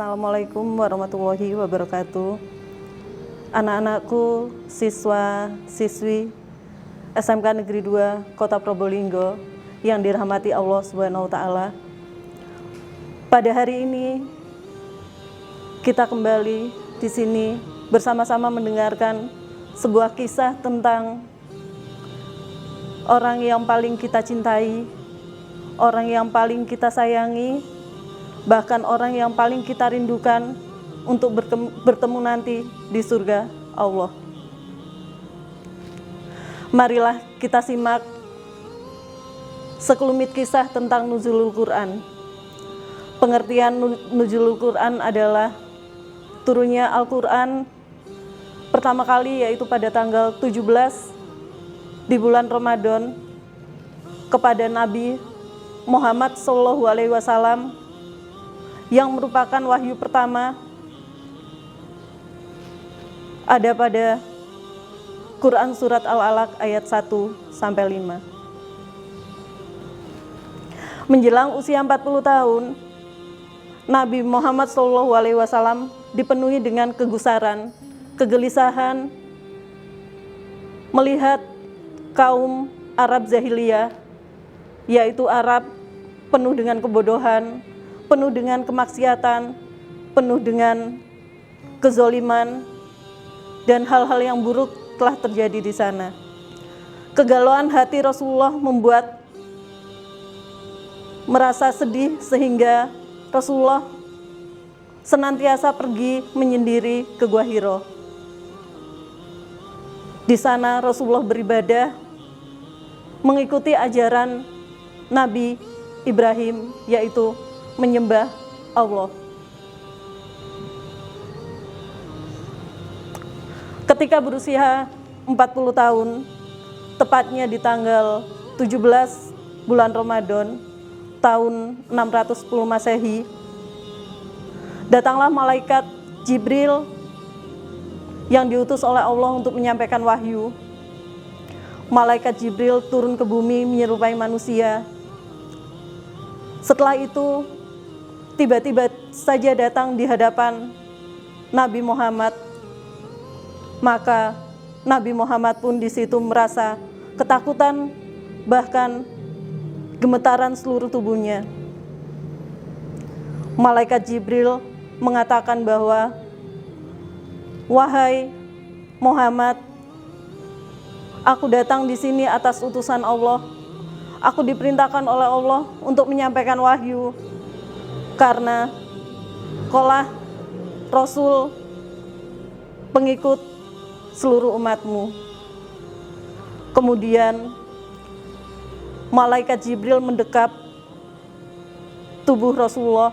Assalamualaikum warahmatullahi wabarakatuh. Anak-anakku, siswa, siswi SMK Negeri 2 Kota Probolinggo yang dirahmati Allah Subhanahu wa taala. Pada hari ini kita kembali di sini bersama-sama mendengarkan sebuah kisah tentang orang yang paling kita cintai, orang yang paling kita sayangi, bahkan orang yang paling kita rindukan untuk bertemu nanti di surga Allah. Marilah kita simak sekelumit kisah tentang nuzulul Quran. Pengertian nuzulul Quran adalah turunnya Al-Quran pertama kali, yaitu pada tanggal 17 di bulan Ramadan kepada Nabi Muhammad SAW, yang merupakan wahyu pertama ada pada Quran Surat Al-Alaq ayat 1-5. Menjelang usia 40 tahun, Nabi Muhammad SAW dipenuhi dengan kegusaran, kegelisahan melihat kaum Arab Jahiliyah, yaitu Arab penuh dengan kebodohan, penuh dengan kemaksiatan, penuh dengan kezoliman, dan hal-hal yang buruk telah terjadi di sana. Kegalauan hati Rasulullah membuat merasa sedih sehingga Rasulullah senantiasa pergi menyendiri ke Gua Hiro. Di sana Rasulullah beribadah mengikuti ajaran Nabi Ibrahim, yaitu menyembah Allah. Ketika berusia 40 tahun, tepatnya di tanggal 17 bulan Ramadan tahun 610 Masehi, datanglah malaikat Jibril yang diutus oleh Allah untuk menyampaikan wahyu. Malaikat Jibril turun ke bumi menyerupai manusia. Setelah itu, tiba-tiba saja datang di hadapan Nabi Muhammad. Maka Nabi Muhammad pun di situ merasa ketakutan, bahkan gemetaran seluruh tubuhnya. Malaikat Jibril mengatakan bahwa, "Wahai Muhammad, aku datang di sini atas utusan Allah. Aku diperintahkan oleh Allah untuk menyampaikan wahyu, karena kaulah Rasul pengikut seluruh umatmu." Kemudian malaikat Jibril mendekap tubuh Rasulullah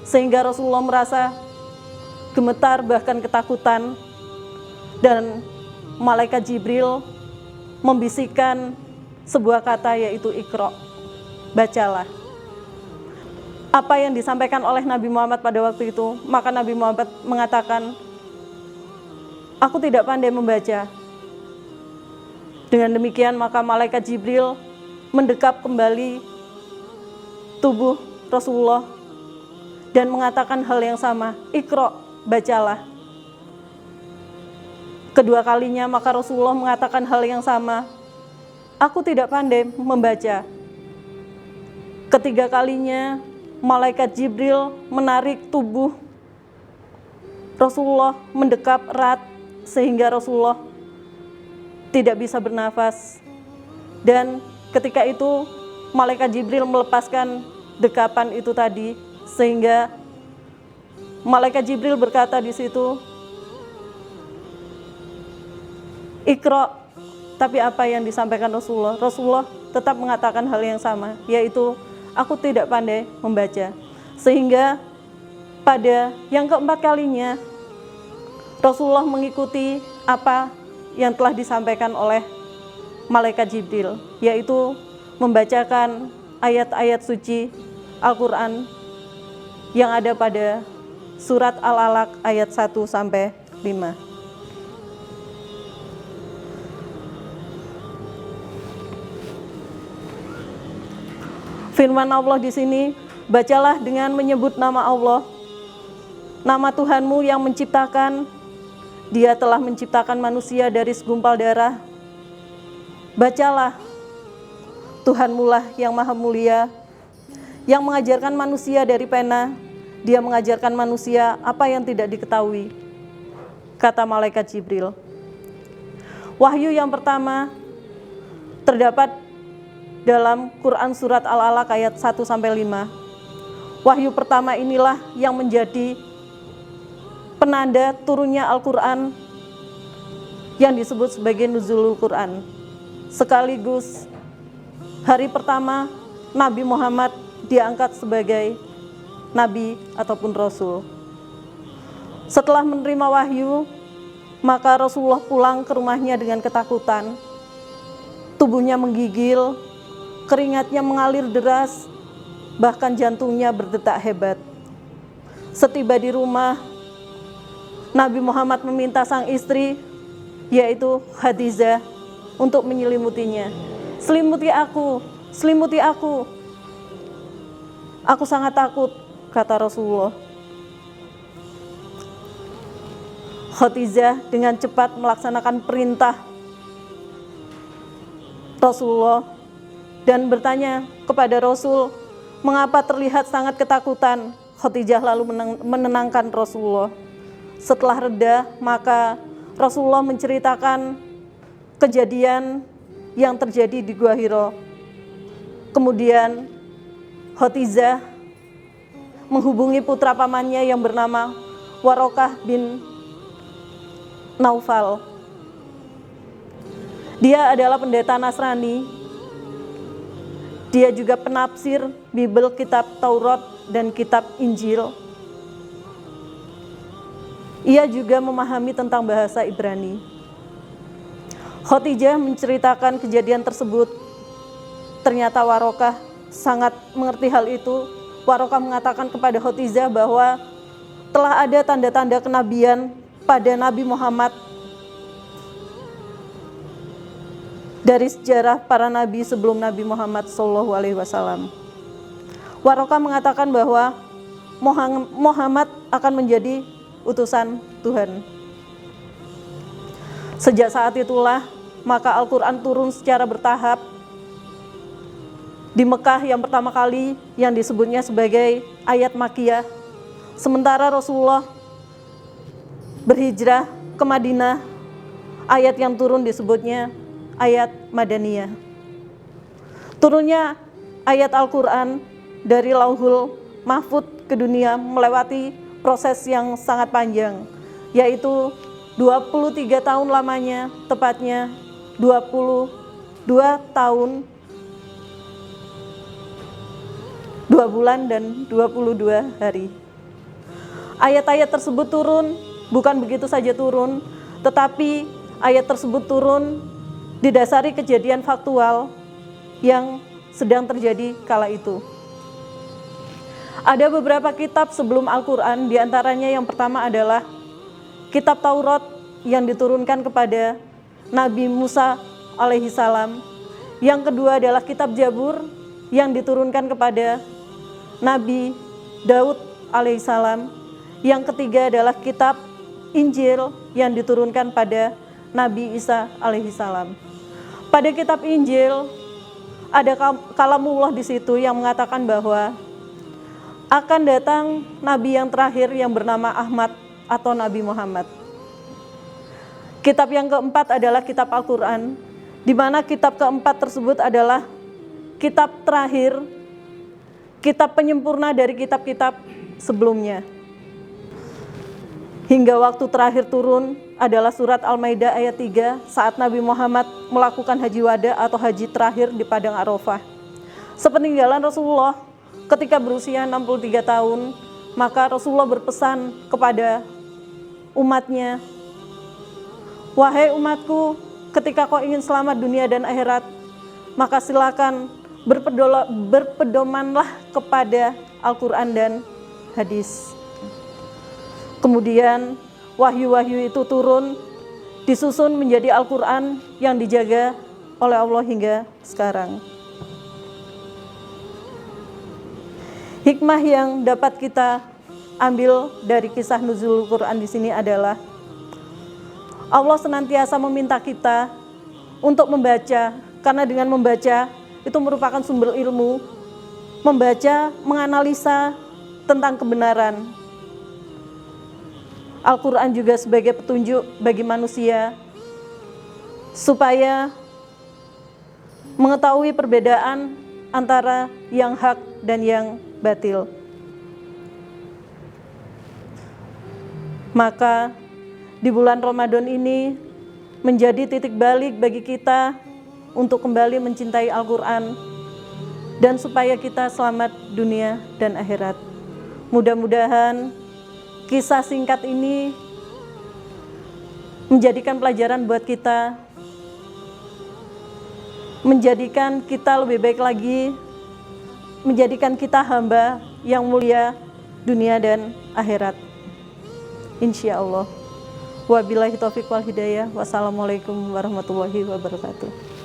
sehingga Rasulullah merasa gemetar, bahkan ketakutan, dan malaikat Jibril membisikkan sebuah kata, yaitu Iqra, bacalah. Apa yang disampaikan oleh Nabi Muhammad pada waktu itu, maka Nabi Muhammad mengatakan, "Aku tidak pandai membaca." Dengan demikian maka malaikat Jibril mendekap kembali tubuh Rasulullah dan mengatakan hal yang sama, "Iqra, bacalah." Kedua kalinya maka Rasulullah mengatakan hal yang sama, "Aku tidak pandai membaca." Ketiga kalinya malaikat Jibril menarik tubuh Rasulullah mendekap erat sehingga Rasulullah tidak bisa bernafas. Dan ketika itu malaikat Jibril melepaskan dekapan itu tadi, sehingga malaikat Jibril berkata di situ, "Iqra." Tapi apa yang disampaikan Rasulullah? Rasulullah tetap mengatakan hal yang sama, yaitu aku tidak pandai membaca. Sehingga pada yang keempat kalinya Rasulullah mengikuti apa yang telah disampaikan oleh malaikat Jibril, yaitu membacakan ayat-ayat suci Al-Quran yang ada pada surat Al-Alaq ayat 1-5. Firman Allah di sini, bacalah dengan menyebut nama Allah Nama Tuhanmu yang menciptakan, Dia telah menciptakan manusia dari segumpal darah. Bacalah, Tuhanmu lah yang maha mulia, yang mengajarkan manusia dari pena. Dia mengajarkan manusia apa yang tidak diketahui, kata malaikat Jibril. Wahyu yang pertama terdapat dalam Quran Surat Al-Alaq ayat 1-5. Wahyu pertama inilah yang menjadi penanda turunnya Al-Quran yang disebut sebagai Nuzulul Quran. Sekaligus hari pertama Nabi Muhammad diangkat sebagai Nabi ataupun Rasul. Setelah menerima wahyu, maka Rasulullah pulang ke rumahnya dengan ketakutan. Tubuhnya menggigil, keringatnya mengalir deras, bahkan jantungnya berdetak hebat. Setiba di rumah, Nabi Muhammad meminta sang istri, yaitu Khadijah, untuk menyelimutinya. Selimuti aku, selimuti aku. Aku sangat takut, kata Rasulullah. Khadijah dengan cepat melaksanakan perintah Rasulullah dan bertanya kepada Rasul, mengapa terlihat sangat ketakutan? Khadijah lalu menenangkan Rasulullah. Setelah reda, maka Rasulullah menceritakan kejadian yang terjadi di Gua Hira. Kemudian Khadijah menghubungi putra pamannya yang bernama Warokah bin Naufal. Dia adalah pendeta Nasrani. Dia juga penafsir Bible, kitab Taurat dan kitab Injil. Ia juga memahami tentang bahasa Ibrani. Khadijah menceritakan kejadian tersebut. Ternyata Warokah sangat mengerti hal itu. Warokah mengatakan kepada Khadijah bahwa telah ada tanda-tanda kenabian pada Nabi Muhammad dari sejarah para nabi sebelum Nabi Muhammad SAW. Warokah mengatakan bahwa Muhammad akan menjadi utusan Tuhan. Sejak saat itulah maka Al-Quran turun secara bertahap. Di Mekah yang pertama kali yang disebutnya sebagai ayat Makkiyah, sementara Rasulullah berhijrah ke Madinah, ayat yang turun disebutnya ayat Madaniyah. Turunnya ayat Al-Quran dari Lauhul Mahfud ke dunia melewati proses yang sangat panjang, yaitu 23 tahun lamanya, tepatnya 22 tahun 2 bulan dan 22 hari. Ayat-ayat tersebut turun bukan begitu saja turun, tetapi ayat tersebut turun didasari kejadian faktual yang sedang terjadi kala itu. Ada beberapa kitab sebelum Al-Quran, diantaranya yang pertama adalah kitab Taurat yang diturunkan kepada Nabi Musa alaihi salam. Yang kedua adalah kitab Jabur yang diturunkan kepada Nabi Daud alaihissalam. Yang ketiga adalah kitab Injil yang diturunkan pada Nabi Isa alaihissalam. Pada kitab Injil ada kalamullah di situ yang mengatakan bahwa akan datang nabi yang terakhir yang bernama Ahmad atau Nabi Muhammad. Kitab yang keempat adalah kitab Al-Quran, di mana kitab keempat tersebut adalah kitab terakhir, kitab penyempurna dari kitab-kitab sebelumnya. Hingga waktu terakhir turun adalah surat Al-Maidah ayat 3 saat Nabi Muhammad melakukan haji wada atau haji terakhir di Padang Arafah. Sepeninggalan Rasulullah ketika berusia 63 tahun, maka Rasulullah berpesan kepada umatnya, "Wahai umatku, ketika kau ingin selamat dunia dan akhirat, maka silakan berpedomanlah kepada Al-Quran dan hadis." Kemudian wahyu-wahyu itu turun, disusun menjadi Al-Quran yang dijaga oleh Allah hingga sekarang. Hikmah yang dapat kita ambil dari kisah nuzul Quran di sini adalah Allah senantiasa meminta kita untuk membaca, karena dengan membaca itu merupakan sumber ilmu. Membaca, menganalisa tentang kebenaran. Al-Quran juga sebagai petunjuk bagi manusia supaya mengetahui perbedaan antara yang hak dan yang batil. Maka di bulan Ramadan ini menjadi titik balik bagi kita untuk kembali mencintai Al-Quran dan supaya kita selamat dunia dan akhirat. Mudah-mudahan kisah singkat ini menjadikan pelajaran buat kita, menjadikan kita lebih baik lagi, menjadikan kita hamba yang mulia dunia dan akhirat. Insya Allah. Wabillahi taufiq wal hidayah. Wassalamualaikum warahmatullahi wabarakatuh.